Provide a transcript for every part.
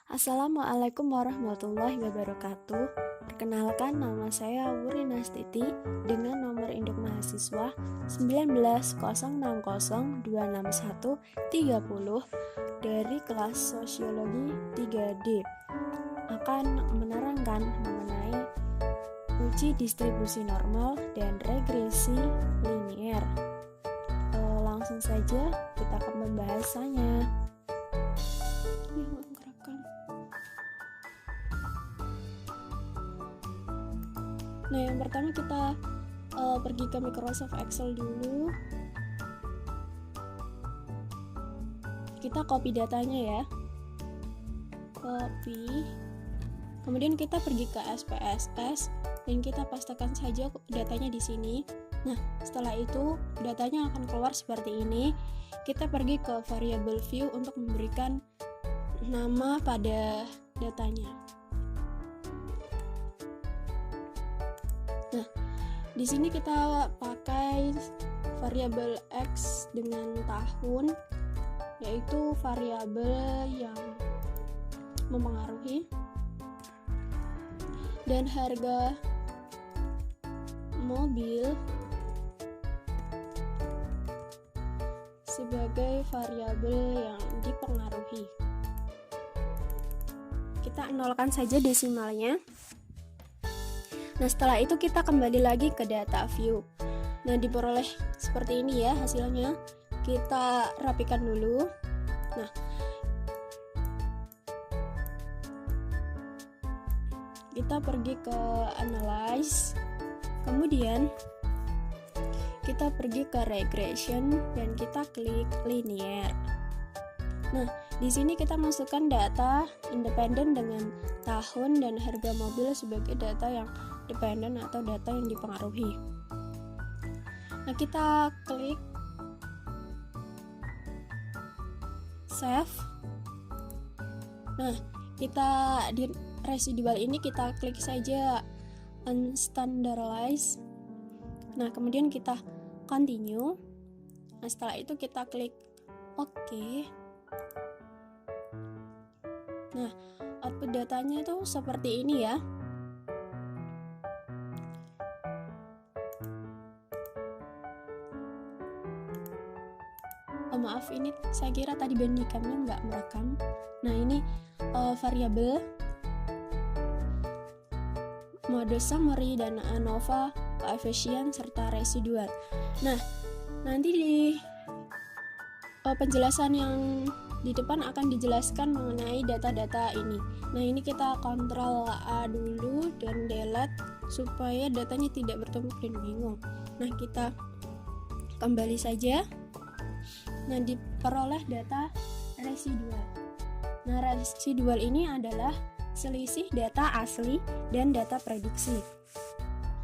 Assalamualaikum warahmatullahi wabarakatuh. Perkenalkan, nama saya Wuri Nastiti dengan nomor induk mahasiswa 1906026130 dari kelas Sosiologi 3D akan menerangkan mengenai uji distribusi normal dan regresi linier. Langsung saja kita ke pembahasannya. Nah, yang pertama kita pergi ke Microsoft Excel dulu. Kita copy datanya ya. Copy. Kemudian kita pergi ke SPSS dan kita pastekan saja datanya di sini. Nah, setelah itu datanya akan keluar seperti ini. Kita pergi ke variable view untuk memberikan nama pada datanya. Nah, di sini kita pakai variabel X dengan tahun, yaitu variabel yang mempengaruhi, dan harga mobil sebagai variabel yang dipengaruhi. Kita nolkan saja desimalnya. Nah, setelah itu kita kembali lagi ke data view. Nah, diperoleh seperti ini ya hasilnya. Kita rapikan dulu. Nah, kita pergi ke analyze. Kemudian kita pergi ke regression dan kita klik linear. Nah, di sini kita masukkan data independen dengan tahun dan harga mobil sebagai data yang dependen atau data yang dipengaruhi. Nah, kita klik save. Nah, kita di residual ini kita klik saja unstandardize. Nah, kemudian kita continue. Nah, setelah itu kita klik OK. Nah, output datanya itu seperti ini ya. Maaf, ini saya kira tadi bandingkannya nggak merekam. Nah, ini variabel mode summary dan ANOVA, koefisien serta residual. Nah, nanti di penjelasan yang di depan akan dijelaskan mengenai data-data ini. Nah, ini kita Ctrl A dulu dan delete supaya datanya tidak bertumpuk dan bingung. Nah, kita kembali saja. Nah, diperoleh data residual. Nah, residual ini adalah selisih data asli dan data prediksi.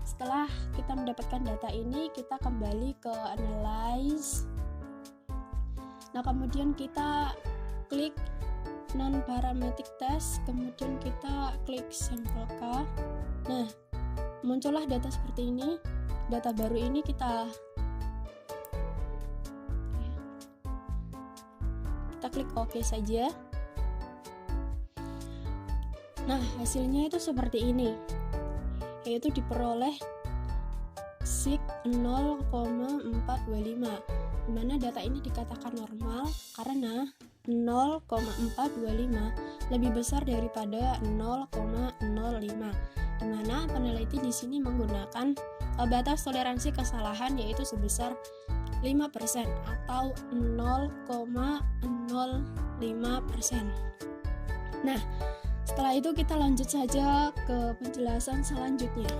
Setelah kita mendapatkan data ini, kita kembali ke analyze. Nah, kemudian kita klik non-parametric test, kemudian kita klik sampel K. Nah, muncullah data seperti ini. Data baru ini kita klik OK saja. Nah, hasilnya itu seperti ini, yaitu diperoleh sig 0,425, dimana data ini dikatakan normal karena 0,425 lebih besar daripada 0,05, dimana peneliti di sini menggunakan batas toleransi kesalahan yaitu sebesar 5% atau 0,05%. Nah, setelah itu kita lanjut saja ke penjelasan selanjutnya.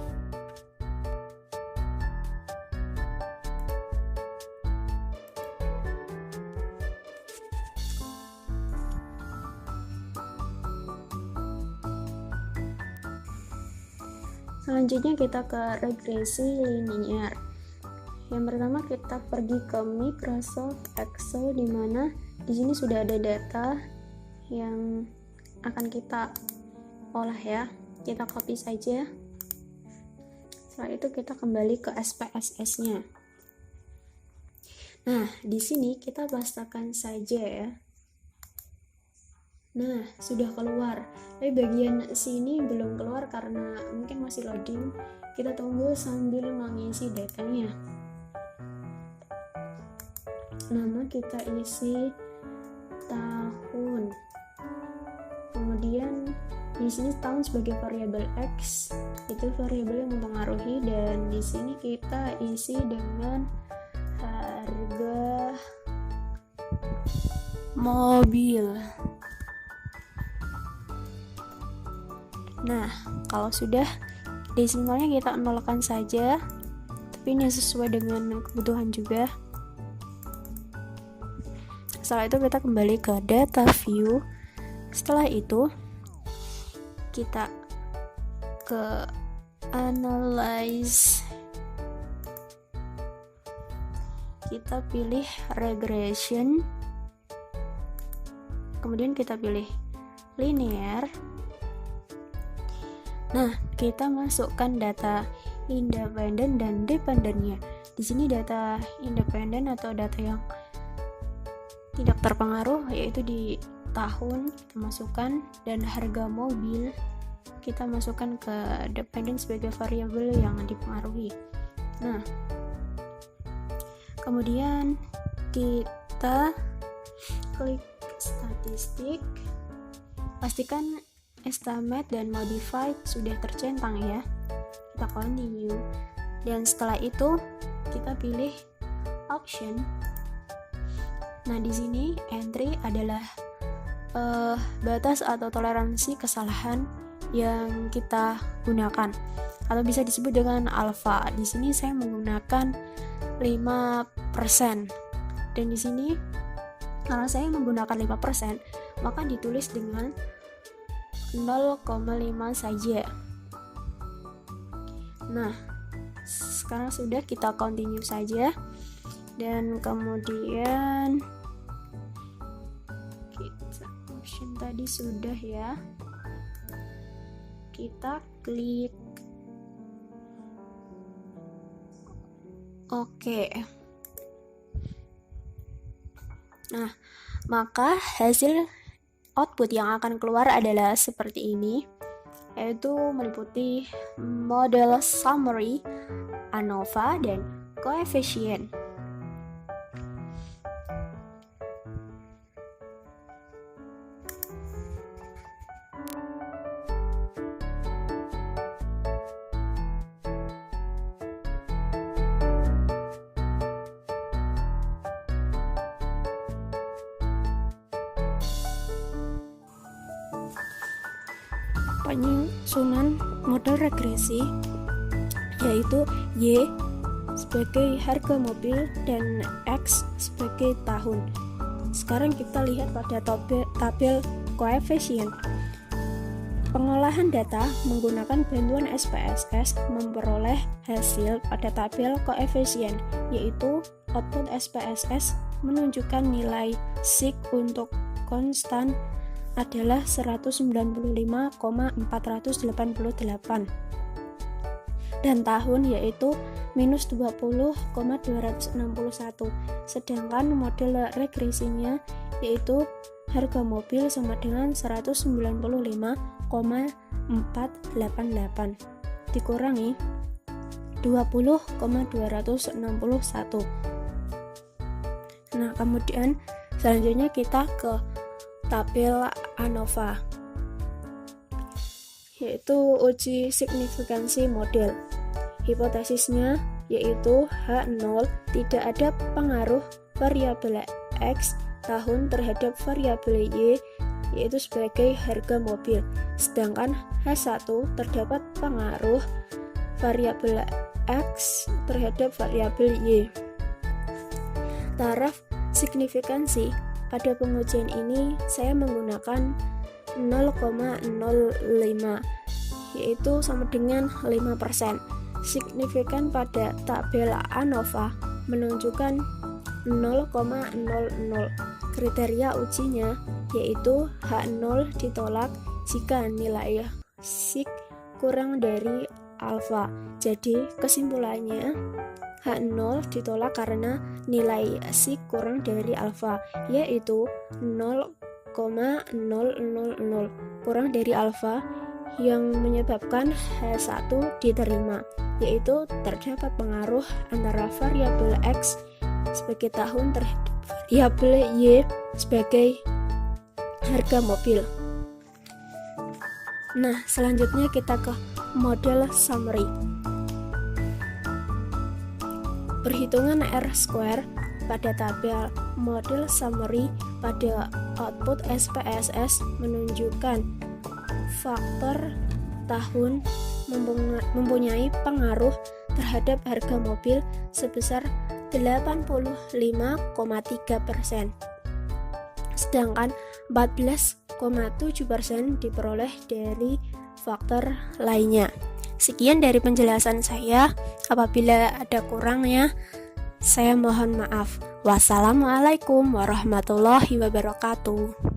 Selanjutnya kita ke regresi linier. Yang pertama kita pergi ke Microsoft Excel, di mana di sini sudah ada data yang akan kita olah ya. Kita copy saja. Setelah itu kita kembali ke SPSS-nya. Nah, di sini kita pastekan saja ya. Nah, sudah keluar. Tapi bagian sini belum keluar karena mungkin masih loading. Kita tunggu sambil mengisi datanya. Nama kita isi tahun. Kemudian di sini tahun sebagai variabel X, itu variabel yang mempengaruhi, dan di sini kita isi dengan harga mobil. Nah, kalau sudah, desimalnya kita nolkan saja, tapi ini sesuai dengan kebutuhan juga. Setelah itu kita kembali ke data view. Setelah itu kita ke analyze, kita pilih regression, kemudian kita pilih linear. Nah, kita masukkan data independen dan dependennya. Di sini data independen atau data yang tidak terpengaruh, yaitu di tahun kita masukkan, dan harga mobil kita masukkan ke dependen sebagai variabel yang dipengaruhi. Nah, kemudian kita klik statistik, pastikan estimate dan modified sudah tercentang ya. Kita continue, dan setelah itu kita pilih option. Nah, di sini entry adalah batas atau toleransi kesalahan yang kita gunakan, atau bisa disebut dengan alpha. Di sini saya menggunakan 5%. Dan di sini kalau saya menggunakan 5%, maka ditulis dengan 0,5 saja. Nah, sekarang sudah, kita continue saja. Dan kemudian kita option tadi sudah ya, kita klik oke. Nah, maka hasil output yang akan keluar adalah seperti ini, yaitu meliputi model summary, ANOVA, dan koefisien. Penyusunan model regresi, yaitu Y sebagai harga mobil dan X sebagai tahun. Sekarang kita lihat pada tabel koefisien. Pengolahan data menggunakan bantuan SPSS memperoleh hasil pada tabel koefisien, yaitu output SPSS menunjukkan nilai SIG untuk konstan adalah 195,488, dan tahun yaitu minus 20,261. Sedangkan model regresinya yaitu harga mobil sama dengan 195,488 dikurangi 20,261. Nah, kemudian selanjutnya kita ke tabel ANOVA, yaitu uji signifikansi model. Hipotesisnya yaitu H0 tidak ada pengaruh variabel X tahun terhadap variabel Y, yaitu sebagai harga mobil, sedangkan H1 terdapat pengaruh variabel X terhadap variabel Y. Taraf signifikansi pada pengujian ini saya menggunakan 0,05, yaitu sama dengan 5%. Signifikan pada tabel ANOVA menunjukkan 0,00. Kriteria ujinya yaitu H0 ditolak jika nilai SIG kurang dari alfa. Jadi kesimpulannya H0 ditolak karena nilai SIG kurang dari alfa, yaitu 0,00. kurang dari alfa yang menyebabkan H1 diterima, yaitu terdapat pengaruh antara variabel X sebagai tahun terhadap variabel Y sebagai harga mobil. Nah, selanjutnya kita ke model summary. Perhitungan R-square pada tabel model summary pada output SPSS menunjukkan faktor tahun mempunyai pengaruh terhadap harga mobil sebesar 85,3%, sedangkan 14,7% diperoleh dari faktor lainnya. Sekian dari penjelasan saya. Apabila ada kurangnya, saya mohon maaf. Wassalamualaikum warahmatullahi wabarakatuh.